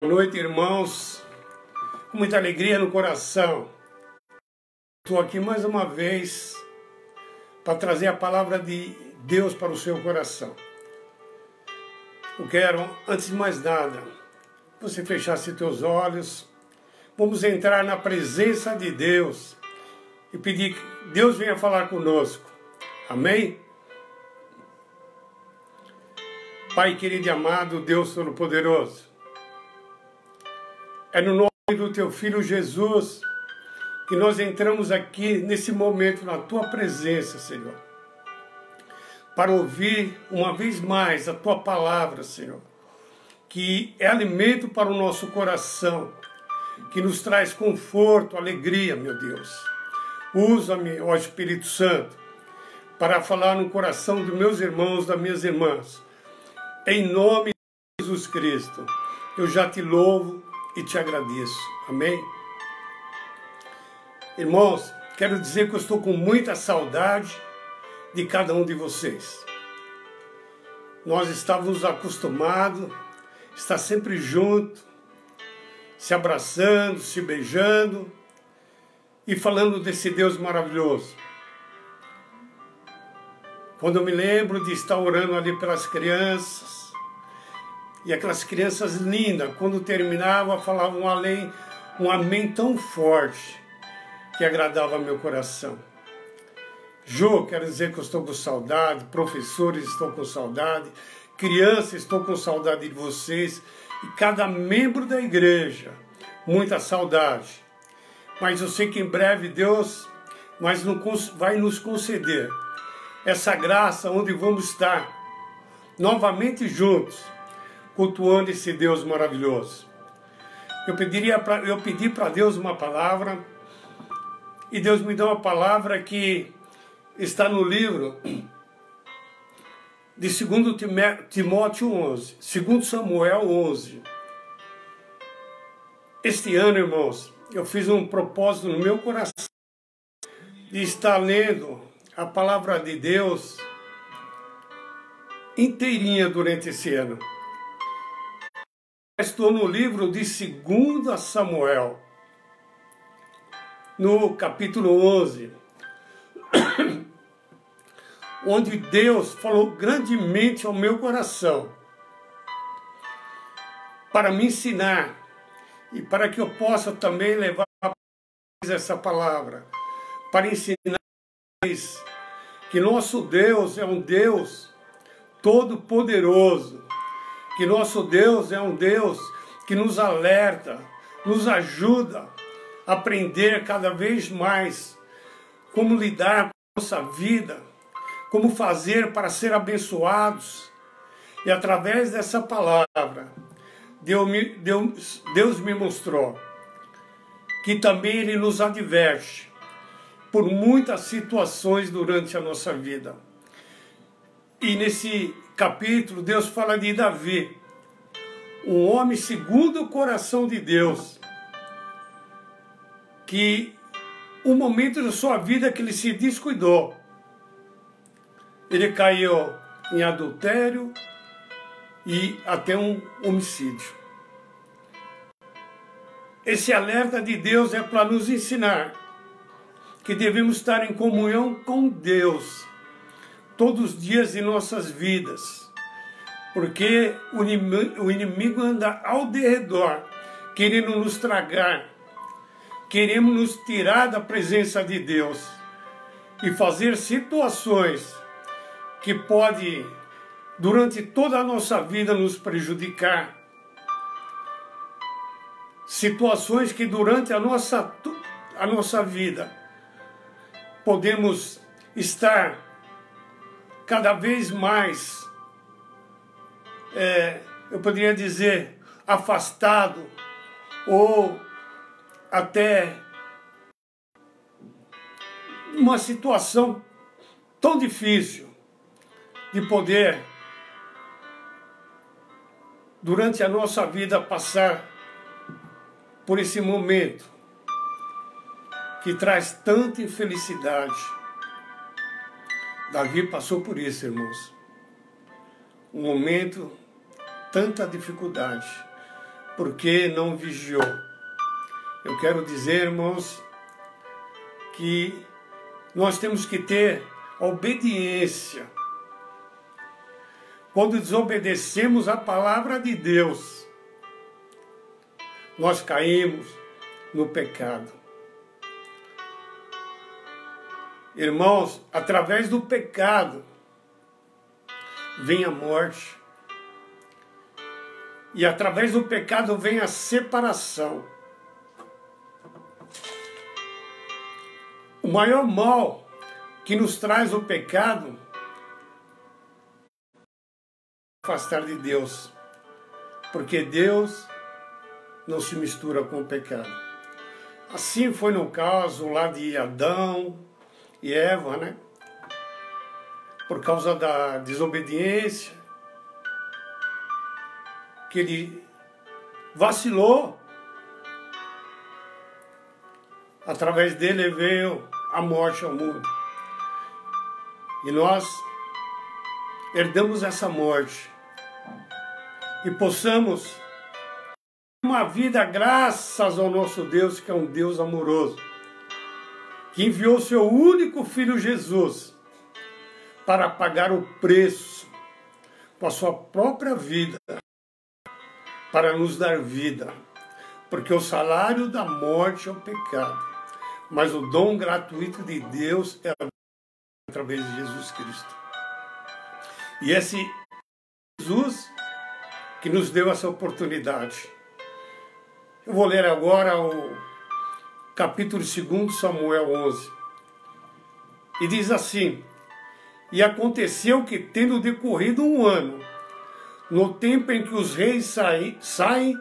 Boa noite, irmãos. Com muita alegria no coração. Estou aqui mais uma vez para trazer a palavra de Deus para o seu coração. Eu quero, antes de mais nada, que você fechasse teus olhos. Vamos entrar na presença de Deus e pedir que Deus venha falar conosco. Amém? Pai querido e amado, Deus Todo-Poderoso, é no nome do Teu Filho Jesus que nós entramos aqui nesse momento na Tua presença, Senhor, para ouvir uma vez mais a Tua palavra, Senhor, que é alimento para o nosso coração, que nos traz conforto, alegria, meu Deus. Usa-me, ó Espírito Santo, para falar no coração dos meus irmãos, das minhas irmãs. Em nome de Jesus Cristo, eu já te louvo e te agradeço. Amém? Irmãos, quero dizer que eu estou com muita saudade de cada um de vocês. Nós estávamos acostumados a estar sempre juntos, se abraçando, se beijando e falando desse Deus maravilhoso. Quando eu me lembro de estar orando ali pelas crianças, e aquelas crianças lindas, quando terminava, falavam um amém tão forte, que agradava meu coração. Jô, quero dizer que eu estou com saudade, professores estou com saudade, crianças estou com saudade de vocês, e cada membro da igreja, muita saudade. Mas eu sei que em breve Deus vai nos conceder essa graça onde vamos estar novamente juntos, cultuando esse Deus maravilhoso. Eu pedi para Deus uma palavra, e Deus me deu uma palavra que está no livro de 2 Timóteo 11, 2 Samuel 11. Este ano, irmãos, eu fiz um propósito no meu coração de estar lendo a palavra de Deus inteirinha durante esse ano. Estou no livro de 2 Samuel, no capítulo 11, onde Deus falou grandemente ao meu coração para me ensinar e para que eu possa também levar essa palavra, para ensinar que nosso Deus é um Deus todo-poderoso, que nosso Deus é um Deus que nos alerta, nos ajuda a aprender cada vez mais como lidar com a nossa vida, como fazer para ser abençoados. E através dessa palavra, Deus me mostrou que também Ele nos adverte por muitas situações durante a nossa vida. E nesse capítulo, Deus fala de Davi, um homem segundo o coração de Deus, que um momento da sua vida que ele se descuidou, ele caiu em adultério e até um homicídio. Esse alerta de Deus é para nos ensinar que devemos estar em comunhão com Deus todos os dias de nossas vidas, porque o inimigo anda ao derredor, querendo nos tragar, querendo nos tirar da presença de Deus e fazer situações que podem, durante toda a nossa vida, nos prejudicar. Situações que durante a nossa vida podemos estar cada vez mais, eu poderia dizer, afastado ou até uma situação tão difícil de poder, durante a nossa vida, passar por esse momento que traz tanta infelicidade. Davi passou por isso, irmãos. Um momento, tanta dificuldade. porque não vigiou. Eu quero dizer, irmãos, que nós temos que ter obediência. Quando desobedecemos a palavra de Deus, nós caímos no pecado. Irmãos, através do pecado vem a morte. E através do pecado vem a separação. O maior mal que nos traz o pecado é afastar de Deus. Porque Deus não se mistura com o pecado. Assim foi no caso lá de Adão e Eva, né? Por causa da desobediência, que ele vacilou. Através dele veio a morte ao mundo. E nós herdamos essa morte. E possamos uma vida graças ao nosso Deus, que é um Deus amoroso, que enviou seu único Filho Jesus para pagar o preço com a sua própria vida, para nos dar vida. Porque o salário da morte é o pecado, mas o dom gratuito de Deus é através de Jesus Cristo. E esse Jesus que nos deu essa oportunidade. Eu vou ler agora o capítulo 2 Samuel 11. E diz assim: E aconteceu que, tendo decorrido um ano, no tempo em que os reis saem,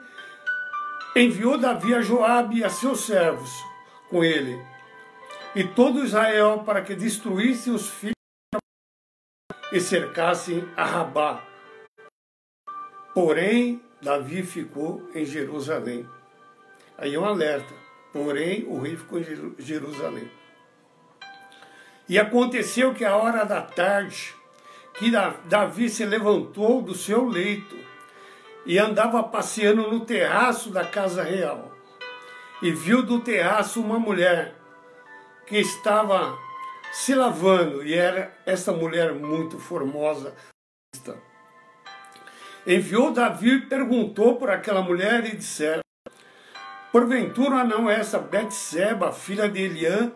enviou Davi a Joabe e a seus servos com ele, e todo Israel, para que destruíssem os filhos e cercassem a Rabá. Porém, Davi ficou em Jerusalém. Aí é um alerta. Porém, o rei ficou em Jerusalém. E aconteceu que a hora da tarde, que Davi se levantou do seu leito e andava passeando no terraço da casa real. E viu do terraço uma mulher que estava se lavando, e era essa mulher muito formosa. Enviou Davi e perguntou por aquela mulher e disseram: Porventura não é essa Betseba, filha de Eliã,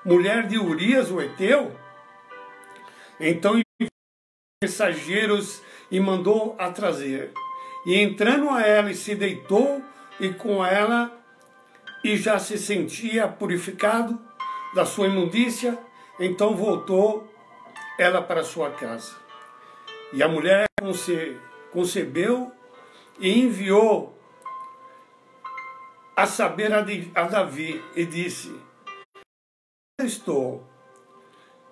mulher de Urias o Heteu? Então enviou mensageiros e mandou a trazer. E entrando a ela, e se deitou e com ela, e já se sentia purificado da sua imundícia, então voltou ela para sua casa. E a mulher concebeu e enviou a saber a Davi, e disse: Estou.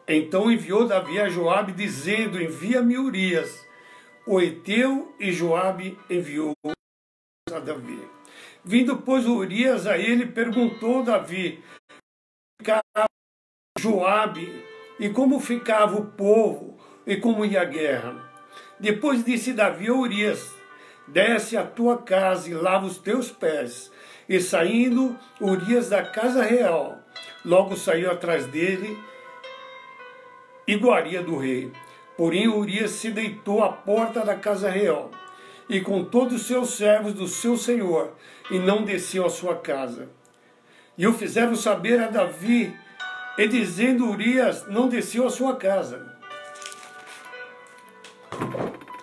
Então enviou Davi a Joabe, dizendo: Envia-me Urias o Heteu, e Joabe enviou a Davi. Vindo, pois, Urias a ele, perguntou Davi: ficava Joabe, e como ficava o povo, e como ia a guerra? Depois disse Davi a Urias: Desce à tua casa e lava os teus pés. E saindo Urias da casa real, logo saiu atrás dele iguaria do rei. Porém Urias se deitou à porta da casa real, e com todos os seus servos do seu senhor, e não desceu à sua casa. E o fizeram saber a Davi, e dizendo: Urias não desceu à sua casa.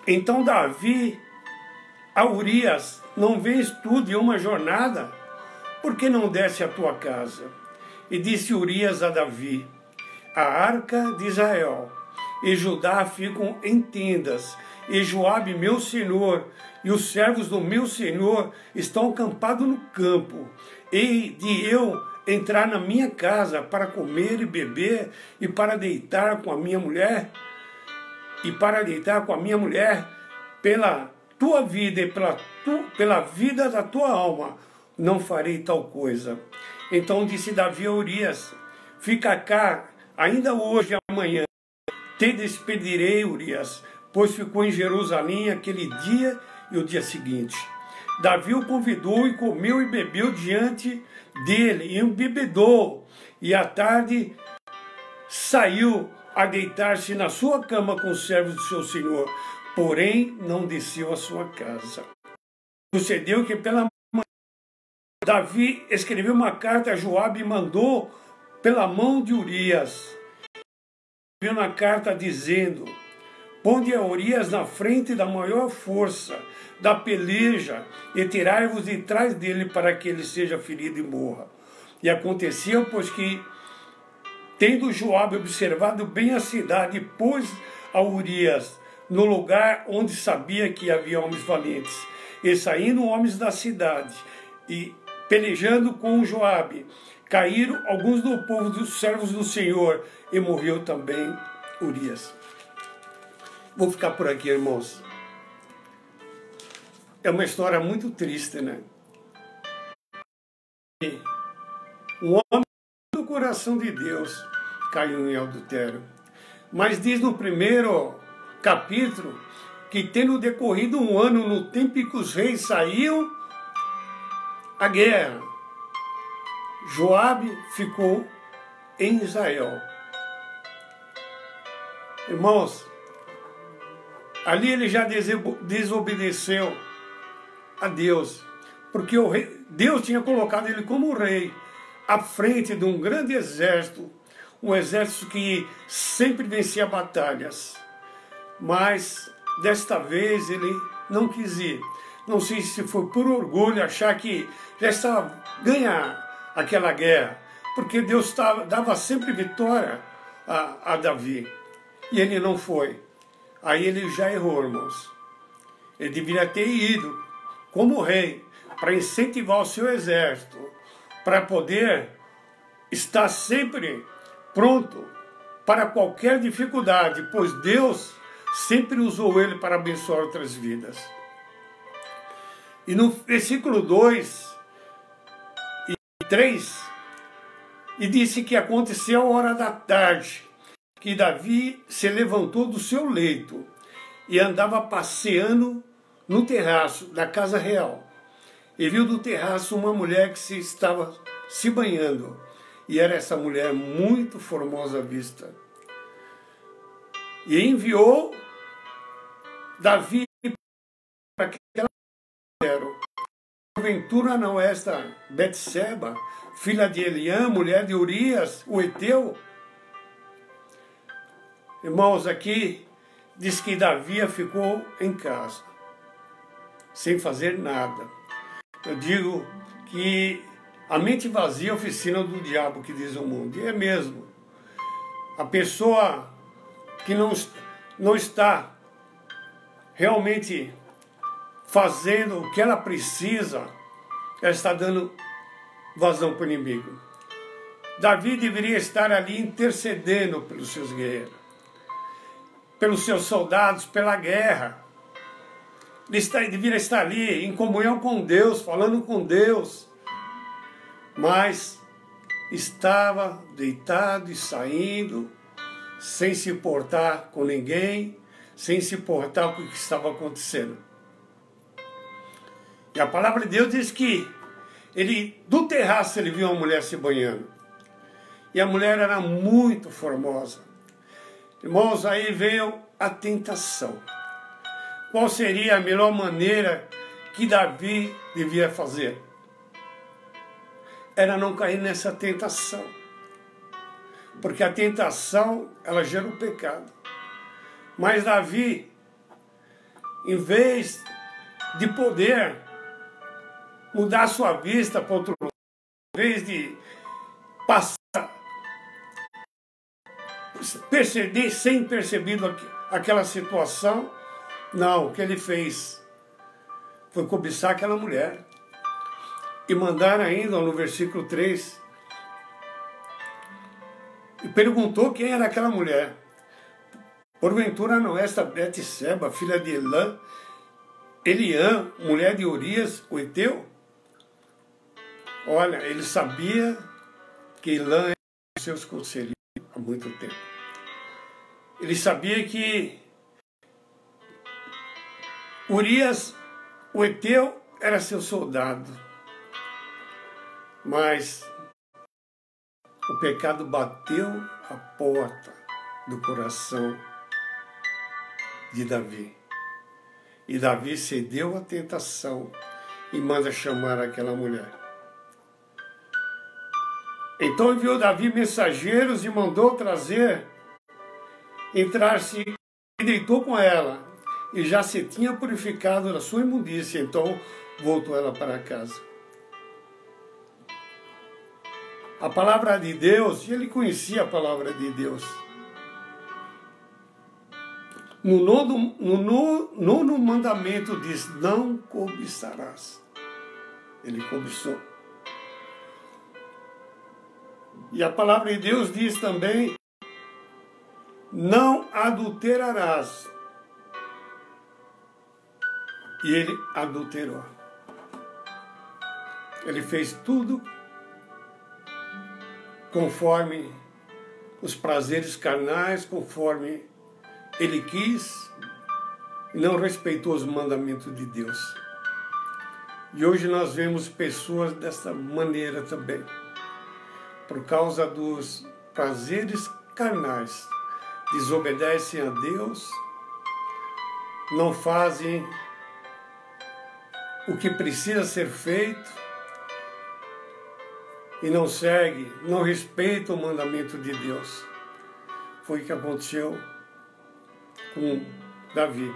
Então Davi a Urias: Não vês tu de uma jornada? Por que não desce à tua casa? E disse Urias a Davi: A arca de Israel e Judá ficam em tendas, e Joabe, meu senhor, e os servos do meu senhor estão acampados no campo. E de eu entrar na minha casa para comer e beber, e para deitar com a minha mulher, pela tua vida e pela vida da tua alma, não farei tal coisa. Então disse Davi a Urias: Fica cá, ainda hoje e amanhã te despedirei, Urias, pois ficou em Jerusalém aquele dia e o dia seguinte. Davi o convidou e comeu e bebeu diante dele, e embebedou, e à tarde saiu a deitar-se na sua cama com os servos do seu senhor, porém não desceu à sua casa. Sucedeu que pela manhã Davi escreveu uma carta a Joabe e mandou pela mão de Urias. Escreveu na carta dizendo: ponde a Urias na frente da maior força da peleja e tirai-vos de trás dele para que ele seja ferido e morra. E aconteceu, pois que, tendo Joabe observado bem a cidade, pôs a Urias no lugar onde sabia que havia homens valentes. E saindo homens da cidade e pelejando com Joabe, caíram alguns do povo dos servos do Senhor, e morreu também Urias. Vou ficar por aqui, irmãos. É uma história muito triste, né? Um homem do coração de Deus caiu em adultério. Mas diz no primeiro capítulo que, tendo decorrido um ano no tempo em que os reis saíam à guerra, Joabe ficou em Israel. Irmãos, ali ele já desobedeceu a Deus, porque Deus tinha colocado ele como rei, à frente de um grande exército, um exército que sempre vencia batalhas. Mas desta vez ele não quis ir. Não sei se foi por orgulho, achar que já estava ganhar aquela guerra, porque Deus dava sempre vitória a Davi, e ele não foi. Aí ele já errou, irmãos. Ele deveria ter ido como rei, para incentivar o seu exército, para poder estar sempre pronto para qualquer dificuldade, pois Deus sempre usou ele para abençoar outras vidas. E no versículo 2 e 3, e disse que aconteceu a hora da tarde, que Davi se levantou do seu leito e andava passeando no terraço da casa real. E viu do terraço uma mulher que estava se banhando. E era essa mulher muito formosa à vista. E enviou Davi para que ela mulher. Porventura não é esta Betseba, filha de Eliã, mulher de Urias, o Eteu? Irmãos, aqui diz que Davi ficou em casa, sem fazer nada. Eu digo que a mente vazia é a oficina do diabo, que diz o mundo. E é mesmo. A pessoa que não está realmente fazendo o que ela precisa, ela está dando vazão para o inimigo. Davi deveria estar ali intercedendo pelos seus guerreiros, pelos seus soldados, pela guerra. Ele deveria estar ali em comunhão com Deus, falando com Deus. Mas estava deitado e saindo, sem se importar com ninguém, sem se importar com o que estava acontecendo. E a palavra de Deus diz que do terraço ele viu uma mulher se banhando. E a mulher era muito formosa. Irmãos, aí veio a tentação. Qual seria a melhor maneira que Davi devia fazer? Era não cair nessa tentação. Porque a tentação, ela gera o pecado. Mas Davi, em vez de poder mudar sua vista para outro lugar, em vez de passar, sem percebido aquela situação, não, o que ele fez foi cobiçar aquela mulher. E mandar ainda no versículo 3, e perguntou quem era aquela mulher. Porventura não é esta Betseba, filha de Eliã, mulher de Urias, o Eteu? Olha, ele sabia que Elã era seus conselheiros há muito tempo. Ele sabia que Urias, o Eteu, era seu soldado, mas o pecado bateu a porta do coração de Davi. E Davi cedeu à tentação e manda chamar aquela mulher. Então enviou Davi mensageiros e mandou trazer, entrar-se e deitou com ela. E já se tinha purificado da sua imundícia, então voltou ela para casa. A palavra de Deus, e ele conhecia a palavra de Deus. No nono mandamento diz, não cobiçarás. Ele cobiçou. E a palavra de Deus diz também, não adulterarás. E ele adulterou. Ele fez tudo conforme os prazeres carnais, conforme ele quis, e não respeitou os mandamentos de Deus. E hoje nós vemos pessoas dessa maneira também, por causa dos prazeres carnais, desobedecem a Deus, não fazem o que precisa ser feito e não segue, não respeita o mandamento de Deus. Foi o que aconteceu com Davi.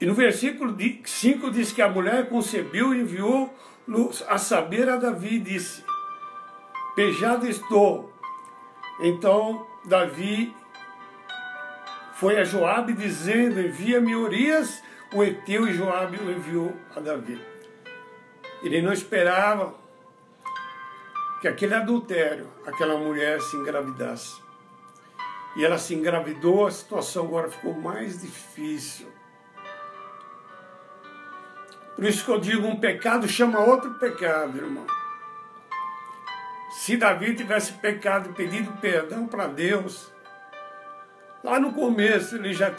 E no versículo 5 diz que a mulher concebeu e enviou a saber a Davi e disse, pejado estou. Então Davi foi a Joabe dizendo, envia-me Urias, o Eteu, e Joabe o enviou a Davi. Ele não esperava que aquele adultério, aquela mulher se engravidasse. E ela se engravidou, a situação agora ficou mais difícil. Por isso que eu digo, um pecado chama outro pecado, irmão. Se Davi tivesse pecado e pedido perdão para Deus, lá no começo ele já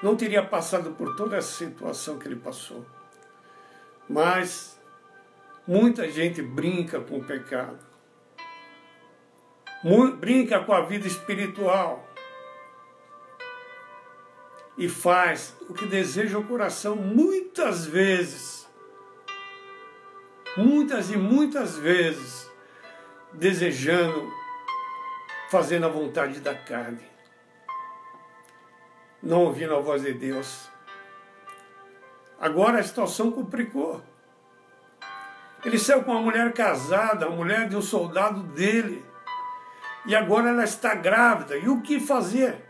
não teria passado por toda essa situação que ele passou. Mas muita gente brinca com o pecado. Brinca com a vida espiritual. E faz o que deseja o coração muitas vezes. Muitas e muitas vezes. Desejando, fazendo a vontade da carne. Não ouvindo a voz de Deus. Agora a situação complicou. Ele saiu com uma mulher casada, a mulher de um soldado dele. E agora ela está grávida. E o que fazer?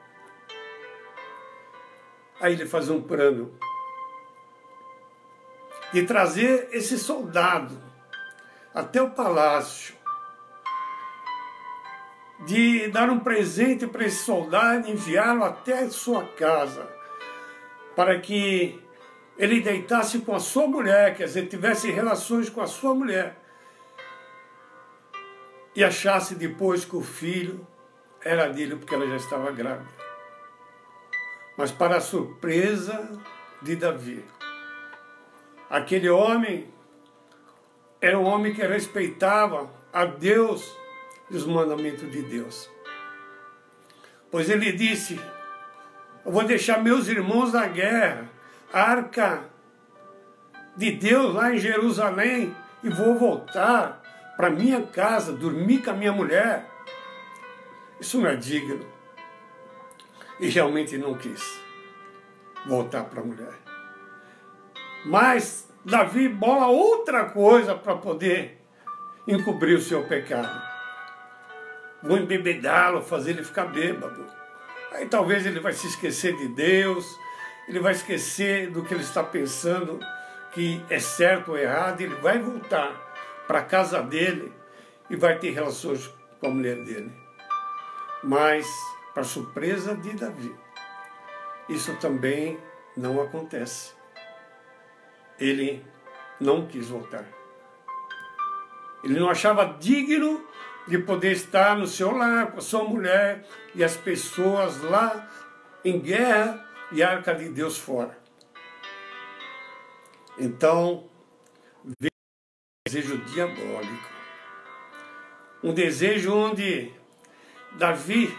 Aí ele faz um plano de trazer esse soldado até o palácio, de dar um presente para esse soldado e enviá-lo até a sua casa, para que ele deitasse com a sua mulher, quer dizer, tivesse relações com a sua mulher, e achasse depois que o filho era dele, porque ela já estava grávida. Mas para a surpresa de Davi, aquele homem era um homem que respeitava a Deus e os mandamentos de Deus. Pois ele disse, eu vou deixar meus irmãos na guerra, a arca de Deus lá em Jerusalém, e vou voltar para minha casa, dormir com a minha mulher. Isso não é digno. E realmente não quis voltar para a mulher. Mas Davi bola outra coisa para poder encobrir o seu pecado. Vou embebedá-lo, fazer ele ficar bêbado. Aí talvez ele vai se esquecer de Deus, ele vai esquecer do que ele está pensando, que é certo ou errado, ele vai voltar para a casa dele e vai ter relações com a mulher dele. Mas, para surpresa de Davi, isso também não acontece. Ele não quis voltar. Ele não achava digno de poder estar no seu lar com a sua mulher e as pessoas lá em guerra e a arca de Deus fora. Então, veio um desejo diabólico. Um desejo onde Davi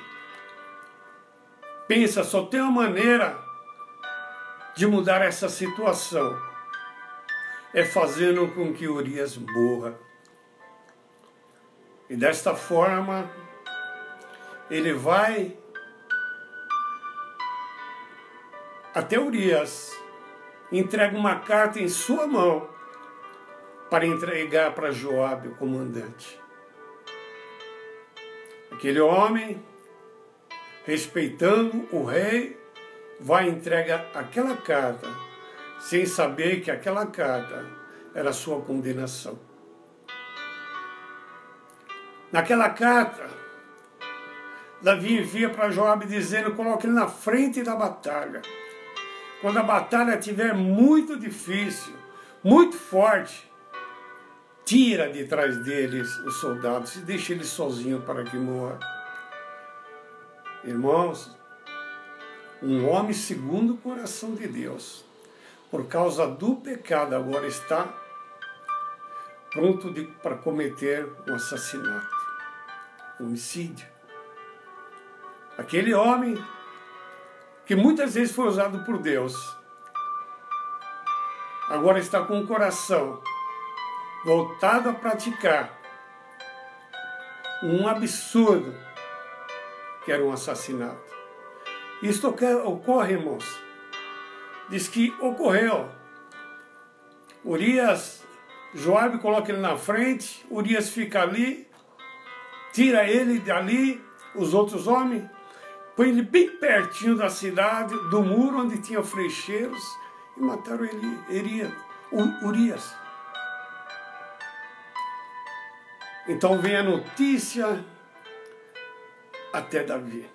pensa, só tem uma maneira de mudar essa situação. É fazendo com que Urias morra. E desta forma, ele vai até Urias, entrega uma carta em sua mão para entregar para Joabe, o comandante. Aquele homem, respeitando o rei, vai entregar aquela carta, sem saber que aquela carta era a sua condenação. Naquela carta, Davi envia para Joabe dizendo, coloque ele na frente da batalha. Quando a batalha estiver muito difícil, muito forte, tira de trás deles os soldados e deixa ele sozinho para que morra. Irmãos, um homem segundo o coração de Deus, por causa do pecado, agora está pronto para cometer um assassinato, um homicídio. Aquele homem que muitas vezes foi usado por Deus, agora está com o coração voltado a praticar um absurdo, que era um assassinato. Isto ocorre, irmãos. Diz que ocorreu. Urias, Joabe coloca ele na frente, Urias fica ali, tira ele dali, os outros homens, põe ele bem pertinho da cidade, do muro onde tinha flecheiros, e mataram Urias. Então vem a notícia até Davi.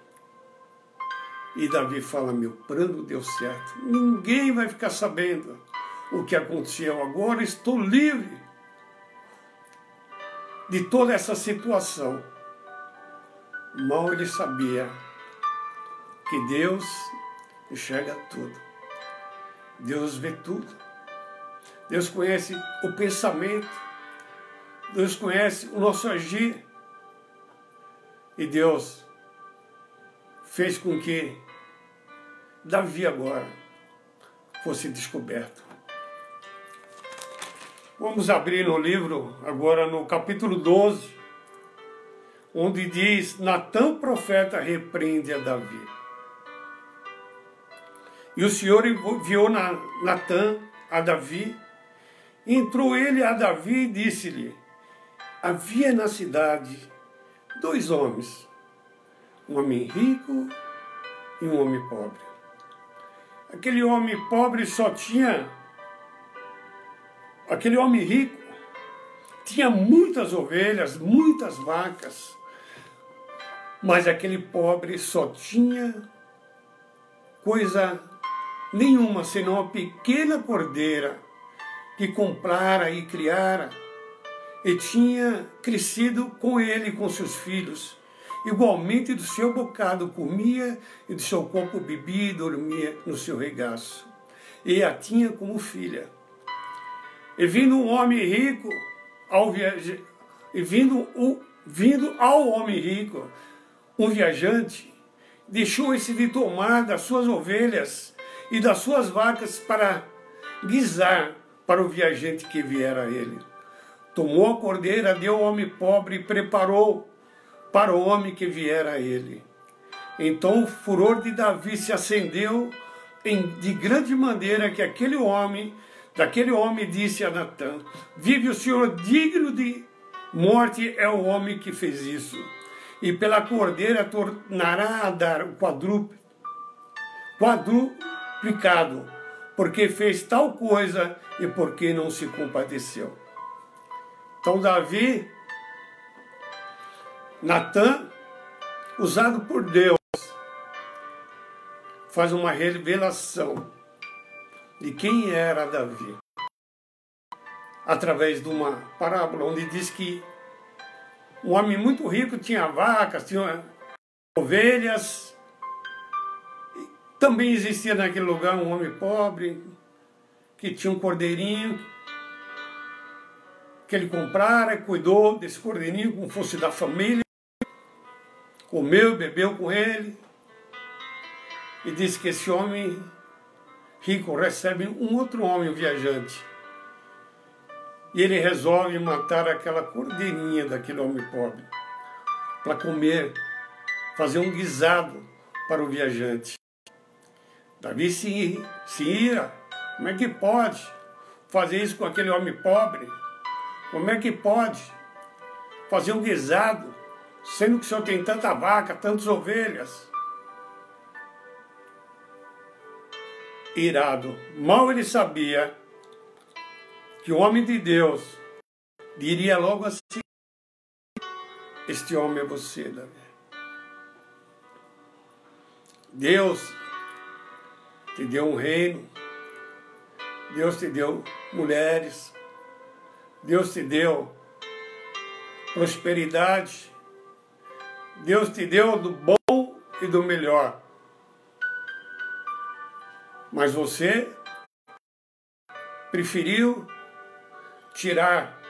E Davi fala, meu plano deu certo. Ninguém vai ficar sabendo o que aconteceu agora. Estou livre de toda essa situação. Mal ele sabia que Deus enxerga tudo. Deus vê tudo. Deus conhece o pensamento. Deus conhece o nosso agir. E Deus fez com que Davi agora fosse descoberto. Vamos abrir no livro, agora no capítulo 12, onde diz, Natã, profeta, repreende a Davi. E o Senhor enviou Natã a Davi, entrou ele a Davi e disse-lhe, havia na cidade 2 homens, um homem rico e um homem pobre. Aquele homem pobre aquele homem rico tinha muitas ovelhas, muitas vacas, mas aquele pobre só tinha coisa nenhuma, senão uma pequena cordeira que comprara e criara, e tinha crescido com ele e com seus filhos. Igualmente do seu bocado comia, e do seu copo bebia e dormia no seu regaço. E a tinha como filha. E vindo um homem rico, vindo ao homem rico, um viajante, deixou-se de tomar das suas ovelhas e das suas vacas para guisar para o viajante que viera a ele. Tomou a cordeira, deu ao homem pobre e preparou para o homem que viera a ele. Então o furor de Davi se acendeu de grande maneira que daquele homem disse a Natã, vive o Senhor digno de morte é o homem que fez isso. E pela cordeira tornará a dar o quadruplicado, porque fez tal coisa e porque não se compadeceu. Então Davi, Natã, usado por Deus, faz uma revelação de quem era Davi, através de uma parábola, onde diz que um homem muito rico tinha vacas, tinha ovelhas, também existia naquele lugar um homem pobre, que tinha um cordeirinho que ele comprara e cuidou desse cordeirinho como fosse da família, comeu, bebeu com ele, e disse que esse homem rico recebe um outro homem, um viajante, e ele resolve matar aquela cordeirinha daquele homem pobre para comer, fazer um guisado para o viajante. Davi se ira. Como é que pode fazer isso com aquele homem pobre? Como é que pode fazer um guisado, sendo que o senhor tem tanta vaca, tantas ovelhas? Irado. Mal ele sabia que o homem de Deus diria logo assim: este homem é você, Davi. Deus te deu um reino, Deus te deu mulheres, Deus te deu prosperidade, Deus te deu do bom e do melhor. Mas você preferiu tirar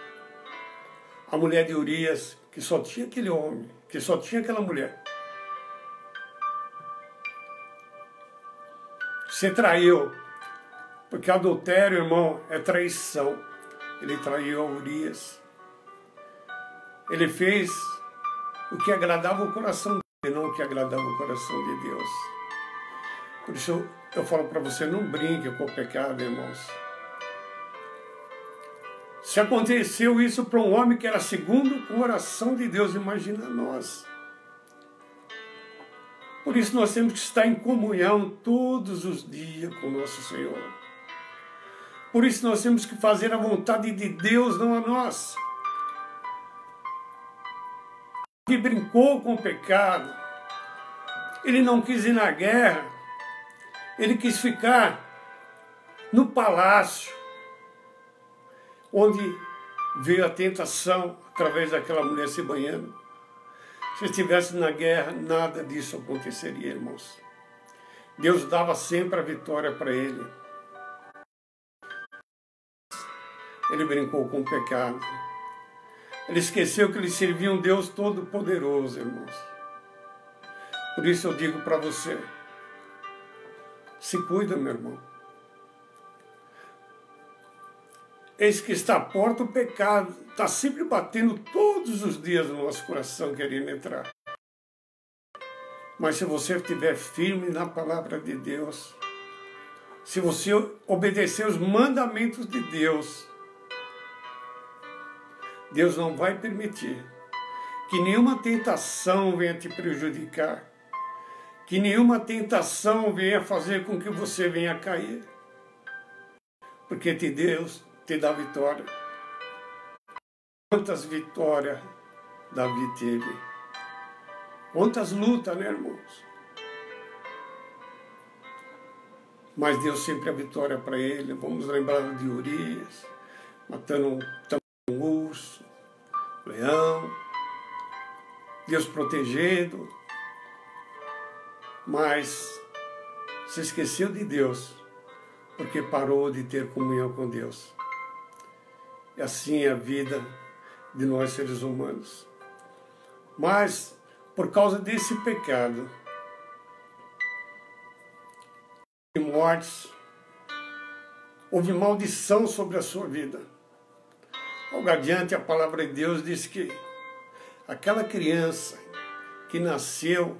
a mulher de Urias, que só tinha aquele homem, que só tinha aquela mulher. Você traiu, porque adultério, irmão, é traição. Ele traiu a Urias. Ele fez o que agradava o coração dele, não o que agradava o coração de Deus. Por isso eu falo para você, não brinque com o pecado, irmãos. Se aconteceu isso para um homem que era segundo o coração de Deus, imagina nós. Por isso nós temos que estar em comunhão todos os dias com o nosso Senhor. Por isso nós temos que fazer a vontade de Deus, não a nossa. Ele brincou com o pecado. Ele não quis ir na guerra. Ele quis ficar no palácio, onde veio a tentação através daquela mulher se banhando. Se estivesse na guerra, nada disso aconteceria, irmãos. Deus dava sempre a vitória para ele. Ele brincou com o pecado. Ele esqueceu que ele servia um Deus todo-poderoso, irmãos. Por isso eu digo para você, se cuida, meu irmão. Eis que está à porta o pecado, está sempre batendo todos os dias no nosso coração, querendo entrar. Mas se você estiver firme na palavra de Deus, se você obedecer os mandamentos de Deus, Deus não vai permitir que nenhuma tentação venha te prejudicar, que nenhuma tentação venha fazer com que você venha cair, porque Deus te dá vitória. Quantas vitórias Davi teve? Quantas lutas, né, irmãos? Mas Deus sempre a vitória para ele. Vamos lembrar de Urias, matando um urso, um leão, Deus protegendo, mas se esqueceu de Deus, porque parou de ter comunhão com Deus. E assim é a vida de nós seres humanos. Mas, por causa desse pecado, houve mortes, houve maldição sobre a sua vida. Logo adiante, a palavra de Deus diz que aquela criança que nasceu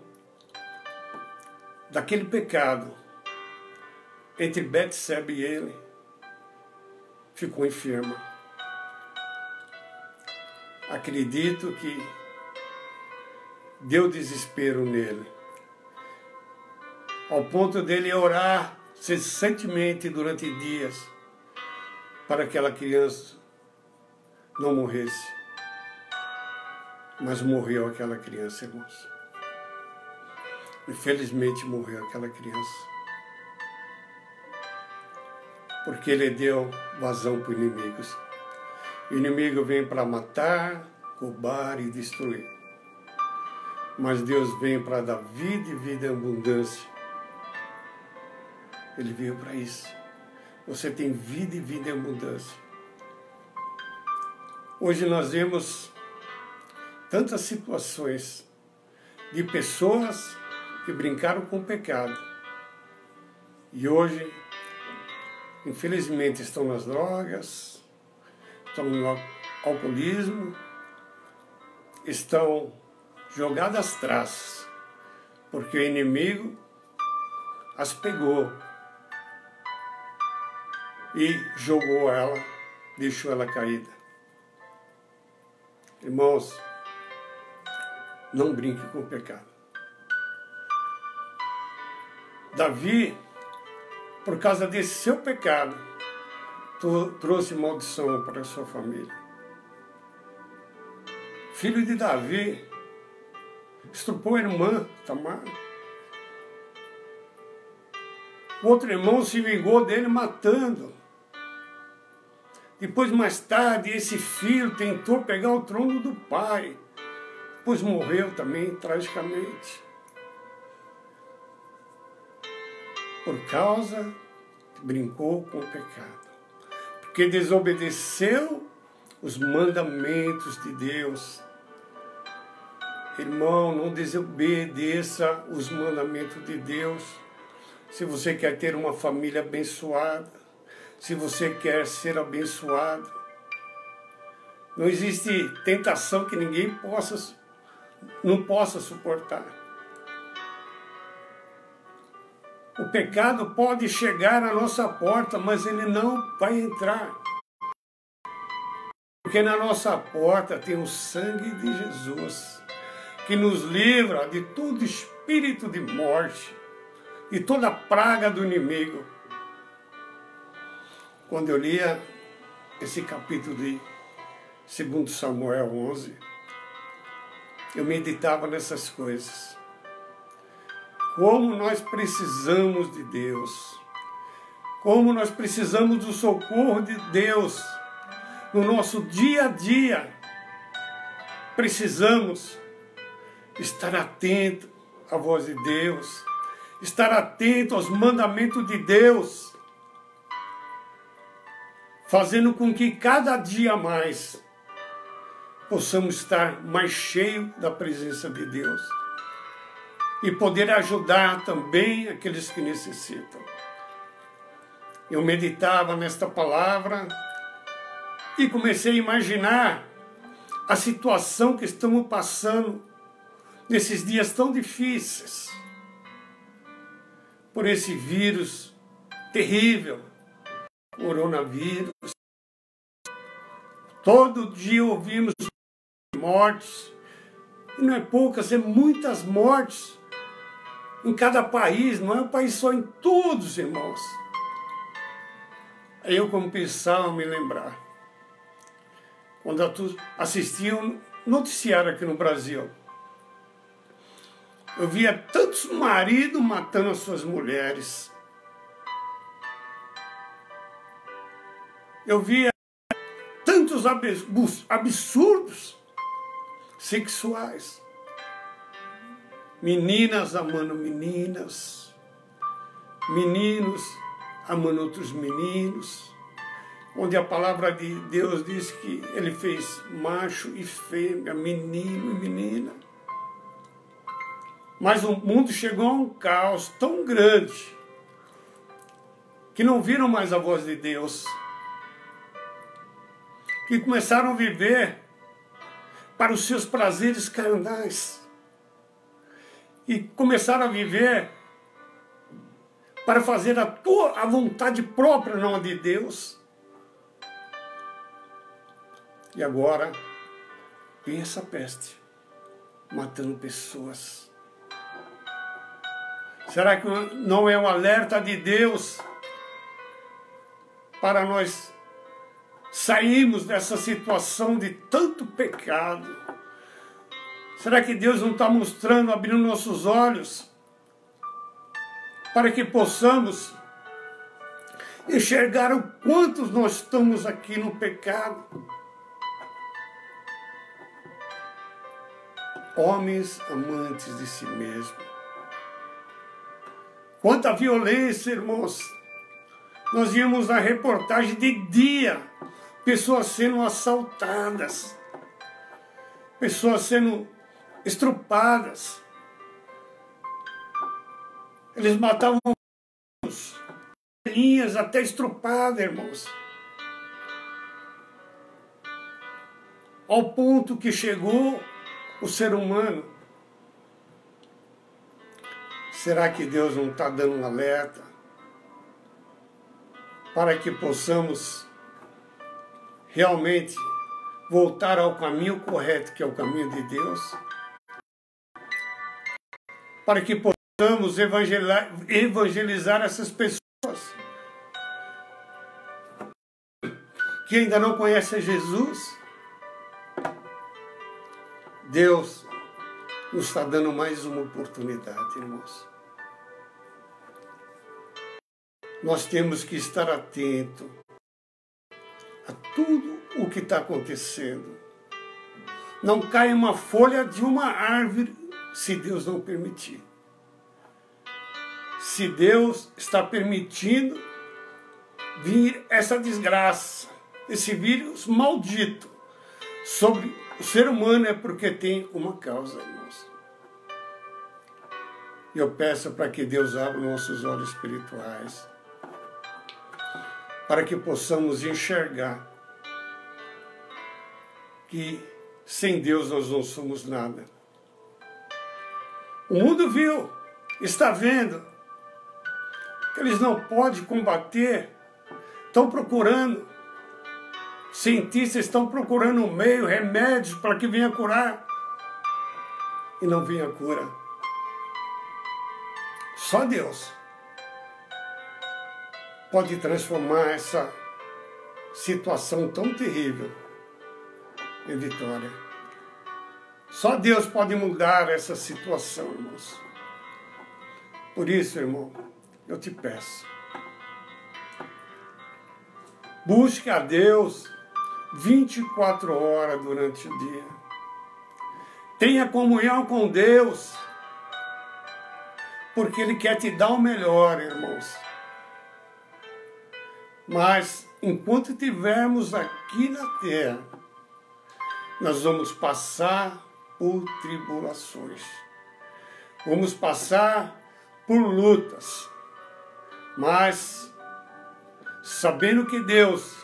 daquele pecado, entre Betseba e ele, ficou enferma. Acredito que deu desespero nele, ao ponto dele orar incessantemente durante dias para que aquela criança não morresse. Mas morreu aquela criança, irmãos. Infelizmente morreu aquela criança, porque ele deu vazão para os inimigos. O inimigo vem para matar, roubar e destruir. Mas Deus vem para dar vida e vida em abundância. Ele veio para isso. você tem vida e vida em abundância. Hoje nós vemos tantas situações de pessoas que brincaram com o pecado e hoje, infelizmente, estão nas drogas, estão no alcoolismo, estão jogadas às traças, porque o inimigo as pegou e jogou ela, deixou ela caída. Irmãos, não brinque com o pecado. Davi, por causa desse seu pecado, trouxe maldição para a sua família. Filho de Davi, estuprou a irmã Tamar. O outro irmão se vingou dele matando. Depois, mais tarde, esse filho tentou pegar o trono do pai. Depois morreu também, tragicamente. Por causa que brincou com o pecado. Porque desobedeceu os mandamentos de Deus. Irmão, não desobedeça os mandamentos de Deus. Se você quer ter uma família abençoada, se você quer ser abençoado, não existe tentação que ninguém não possa suportar. O pecado pode chegar à nossa porta, mas ele não vai entrar. Porque na nossa porta tem o sangue de Jesus, que nos livra de todo espírito de morte, de toda praga do inimigo. Quando eu lia esse capítulo de 2 Samuel 11, eu meditava nessas coisas. Como nós precisamos de Deus. Como nós precisamos do socorro de Deus no nosso dia a dia. Precisamos estar atento à voz de Deus, estar atento aos mandamentos de Deus, fazendo com que cada dia mais possamos estar mais cheios da presença de Deus e poder ajudar também aqueles que necessitam. Eu meditava nesta palavra e comecei a imaginar a situação que estamos passando nesses dias tão difíceis, por esse vírus terrível, coronavírus. Todo dia ouvimos mortes, e não é poucas, é muitas mortes em cada país, não é um país só, em todos, irmãos. Aí eu, como pensava, me lembrar, quando eu assistia um noticiário aqui no Brasil, eu via tantos maridos matando as suas mulheres. Eu via tantos absurdos sexuais. Meninas amando meninas. Meninos amando outros meninos. Onde a palavra de Deus diz que ele fez macho e fêmea, menino e menina. Mas o mundo chegou a um caos tão grande que não viram mais a voz de Deus, que começaram a viver para os seus prazeres carnais e começaram a viver para fazer a vontade própria, não a de Deus. E agora vem essa peste matando pessoas. Será que não é um alerta de Deus para nós sairmos dessa situação de tanto pecado? Será que Deus não está mostrando, abrindo nossos olhos, para que possamos enxergar o quanto nós estamos aqui no pecado? Homens amantes de si mesmos. Quanta violência, irmãos, Nós víamos na reportagem de dia pessoas sendo assaltadas, pessoas sendo estrupadas. Eles matavam linhas até estrupadas, irmãos. Ao ponto que chegou o ser humano. Será que Deus não está dando um alerta para que possamos realmente voltar ao caminho correto, que é o caminho de Deus? Para que possamos evangelizar essas pessoas que ainda não conhecem Jesus? Deus nos está dando mais uma oportunidade, irmãos. Nós temos que estar atentos a tudo o que está acontecendo. Não cai uma folha de uma árvore se Deus não permitir. Se Deus está permitindo vir essa desgraça, esse vírus maldito sobre o ser humano, é porque tem uma causa, irmãos. Eu peço para que Deus abra nossos olhos espirituais, para que possamos enxergar que sem Deus nós não somos nada. O mundo viu, está vendo, que eles não podem combater, estão procurando, cientistas estão procurando um meio, remédios para que venha curar, e não venha cura. Só Deus pode transformar essa situação tão terrível em vitória. Só Deus pode mudar essa situação, irmãos. Por isso, irmão, eu te peço, busque a Deus 24 horas durante o dia. Tenha comunhão com Deus, porque Ele quer te dar o melhor, irmãos. Mas, enquanto estivermos aqui na terra, nós vamos passar por tribulações. Vamos passar por lutas. Mas, sabendo que Deus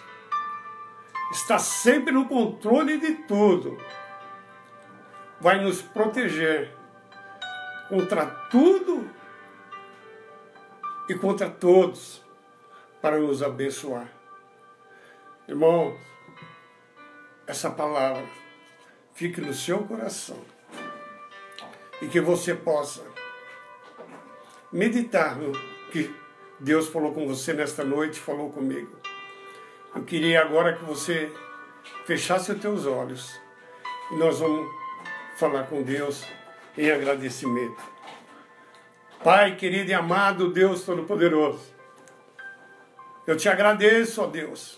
está sempre no controle de tudo, vai nos proteger contra tudo e contra todos, para nos abençoar. Irmãos, essa palavra fique no seu coração e que você possa meditar no que Deus falou com você nesta noite, falou comigo. Eu queria agora que você fechasse os teus olhos e nós vamos falar com Deus em agradecimento. Pai querido e amado Deus Todo-Poderoso, eu te agradeço, ó Deus,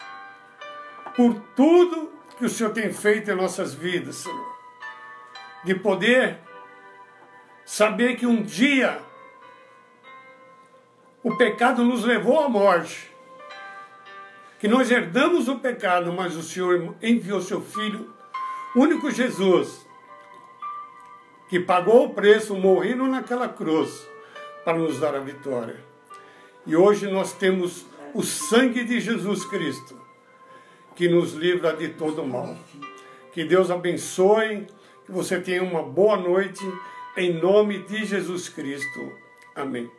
por tudo que o Senhor tem feito em nossas vidas, Senhor. De poder saber que um dia o pecado nos levou à morte, que nós herdamos o pecado, mas o Senhor enviou seu Filho, único Jesus, que pagou o preço, morrendo naquela cruz, para nos dar a vitória. E hoje nós temos o sangue de Jesus Cristo, que nos livra de todo mal. Que Deus abençoe, que você tenha uma boa noite, em nome de Jesus Cristo. Amém.